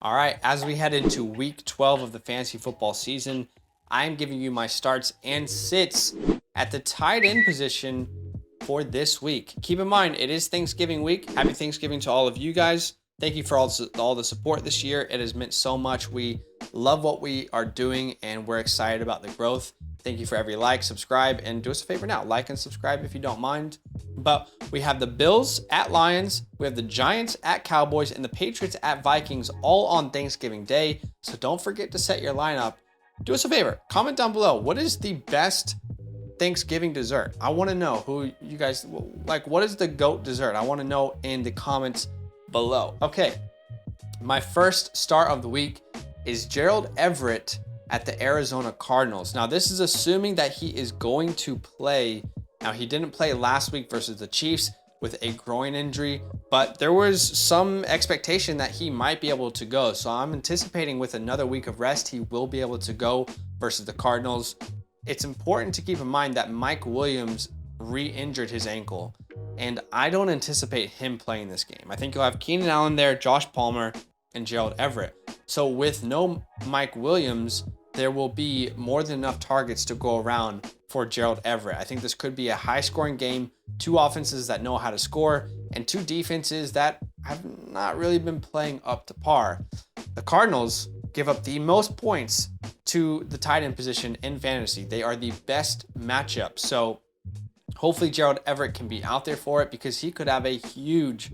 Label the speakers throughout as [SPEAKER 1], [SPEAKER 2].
[SPEAKER 1] All right, as we head into week 12 of the fantasy football season, I'm giving you my starts and sits at the tight end position for this week. Keep in mind, it is Thanksgiving week. Happy Thanksgiving to all of you guys. Thank you for all the support this year. It has meant so much. We love what we are doing and we're excited about the growth. Thank you for every like, subscribe, and do us a favor now. Like and subscribe if you don't mind. But we have the Bills at Lions, we have the Giants at Cowboys, and the Patriots at Vikings all on Thanksgiving Day. So don't forget to set your lineup. Do us a favor, comment down below. What is the best Thanksgiving dessert? I want to know who you guys like. What is the GOAT dessert? I want to know in the comments below. Okay, my first start of the week is Gerald Everett at the Arizona Cardinals. Now, this is assuming that he is going to play. Now, he didn't play last week versus the Chiefs with a groin injury, but there was some expectation that he might be able to go. So I'm anticipating with another week of rest, he will be able to go versus the Cardinals. It's important to keep in mind that Mike Williams re-injured his ankle, and I don't anticipate him playing this game. I think you'll have Keenan Allen there, Josh Palmer, and Gerald Everett. So with no Mike Williams, there will be more than enough targets to go around for Gerald Everett. I think this could be a high-scoring game, two offenses that know how to score, and two defenses that have not really been playing up to par. The Cardinals give up the most points to the tight end position in fantasy. They are the best matchup. So hopefully Gerald Everett can be out there for it because he could have a huge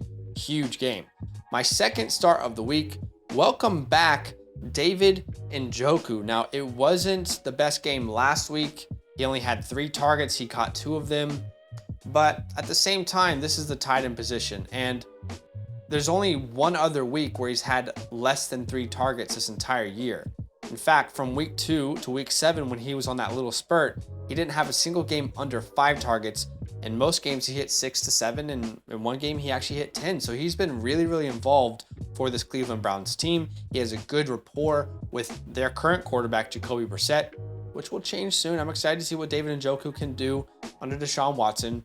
[SPEAKER 1] game. My second start of the week, welcome back David Njoker. Now, it wasn't the best game last week. He only had 3 targets. He caught 2 of them. But at the same time, this is the tight end position. And there's only one other week where he's had less than 3 targets this entire year. In fact, from week 2 to week 7, when he was on that little spurt, he didn't have a single game under 5 targets. In most games, he hit 6 to 7, and in one game, he actually hit 10. So he's been really involved for this Cleveland Browns team. He has a good rapport with their current quarterback, Jacoby Brissett, which will change soon. I'm excited to see what David Njoku can do under Deshaun Watson.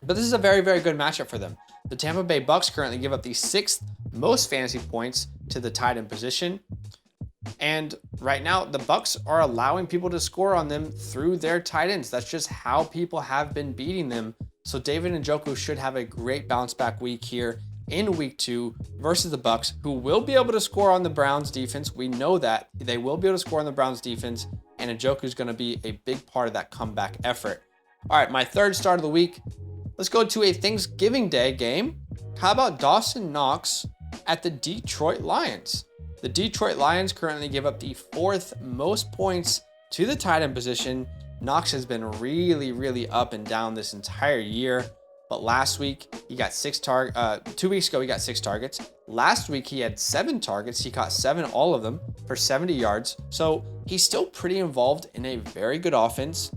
[SPEAKER 1] But this is a very good matchup for them. The Tampa Bay Bucks currently give up the 6th most fantasy points to the tight end position. And right now, the Bucks are allowing people to score on them through their tight ends. That's just how people have been beating them. So David Njoku should have a great bounce back week here in week 2 versus the Bucks, who will be able to score on the Browns defense. We know that they will be able to score on the Browns defense, and Njoku is going to be a big part of that comeback effort. All right, my third start of the week. Let's go to a Thanksgiving Day game. How about Dawson Knox at the Detroit Lions? The Detroit Lions currently give up the 4th most points to the tight end position. Knox has been really up and down this entire year. But last week, he got 2 weeks ago, he got 6 targets. Last week, he had 7 targets. He caught 7, all of them, for 70 yards. So he's still pretty involved in a very good offense.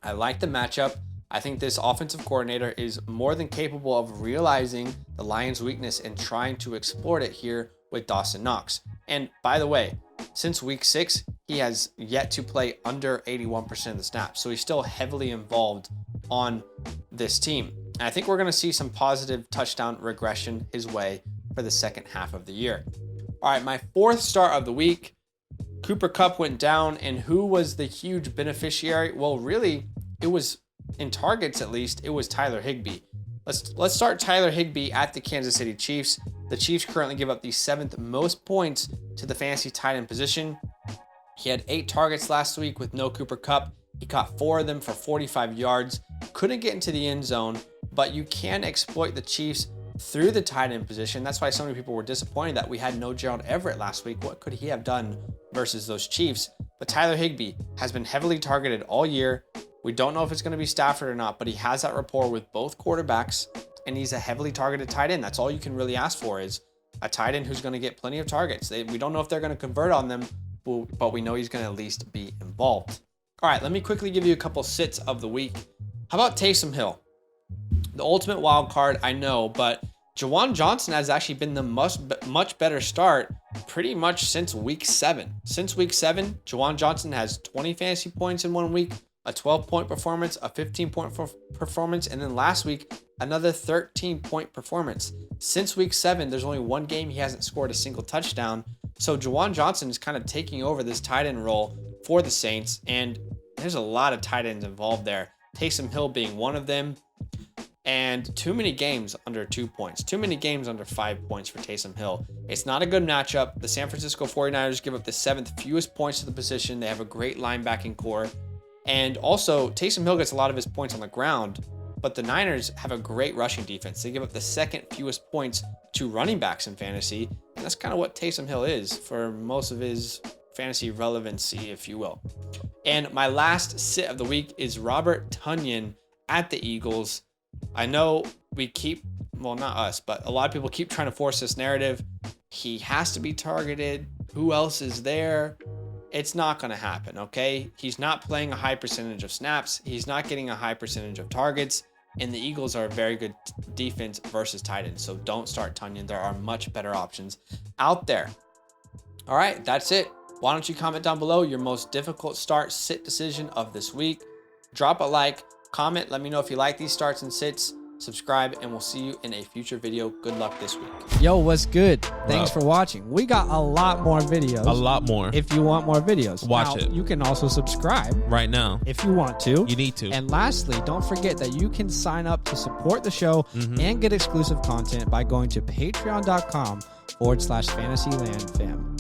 [SPEAKER 1] I like the matchup. I think this offensive coordinator is more than capable of realizing the Lions' weakness and trying to exploit it here with Dawson Knox. And by the way, since week 6, he has yet to play under 81% of the snaps. So he's still heavily involved on this team. And I think we're going to see some positive touchdown regression his way for the second half of the year. All right, my 4th start of the week, Cooper Kupp went down, and who was the huge beneficiary? Well, really, it was, in targets at least, it was Tyler Higbee. Let's start Tyler Higbee at the Kansas City Chiefs. The Chiefs currently give up the 7th most points to the fantasy tight end position. He had 8 targets last week with no Cooper Kupp. He caught 4 of them for 45 yards. Couldn't get into the end zone, but you can exploit the Chiefs through the tight end position. That's why so many people were disappointed that we had no Gerald Everett last week. What could he have done versus those Chiefs? But Tyler Higbee has been heavily targeted all year. We don't know if it's going to be Stafford or not, but he has that rapport with both quarterbacks, and he's a heavily targeted tight end. That's all you can really ask for, is a tight end who's going to get plenty of targets. We don't know if they're going to convert on them, but we know he's going to at least be involved. All right, let me quickly give you a couple sits of the week. How about Taysom Hill? The ultimate wild card, I know, but Juwan Johnson has actually been the much better start pretty much since week 7. Since week 7, Juwan Johnson has 20 fantasy points in 1 week, a 12-point performance, a 15-point performance, and then last week another 13-point performance. Since week 7, there's only one game he hasn't scored a single touchdown. So Juwan Johnson is kind of taking over this tight end role for the Saints, and there's a lot of tight ends involved there. Taysom Hill being one of them. And too many games under 2 points. Too many games under 5 points for Taysom Hill. It's not a good matchup. The San Francisco 49ers give up the 7th fewest points to the position. They have a great linebacking core. And also, Taysom Hill gets a lot of his points on the ground, but the Niners have a great rushing defense. They give up the 2nd fewest points to running backs in fantasy. And that's kind of what Taysom Hill is for most of his fantasy relevancy, if you will. And my last sit of the week is Robert Tonyan at the Eagles. I know we keep, well, not us, but a lot of people keep trying to force this narrative. He has to be targeted. Who else is there? It's not going to happen, okay? He's not playing a high percentage of snaps. He's not getting a high percentage of targets. And the Eagles are a very good defense versus tight ends. So don't start Tonyan. There are much better options out there. All right, that's it. Why don't you comment down below your most difficult start sit decision of this week? Drop a like. Comment, let me know if you like these starts and sits. Subscribe, and we'll see you in a future video. Good luck this week.
[SPEAKER 2] Yo, what's good? Thanks for watching. We got a lot more videos.
[SPEAKER 3] A lot more.
[SPEAKER 2] If you want more videos.
[SPEAKER 3] Watch it.
[SPEAKER 2] You can also subscribe.
[SPEAKER 3] Right now.
[SPEAKER 2] If you want to.
[SPEAKER 3] You need to.
[SPEAKER 2] And lastly, don't forget that you can sign up to support the show and get exclusive content by going to patreon.com/FantasyLand fam.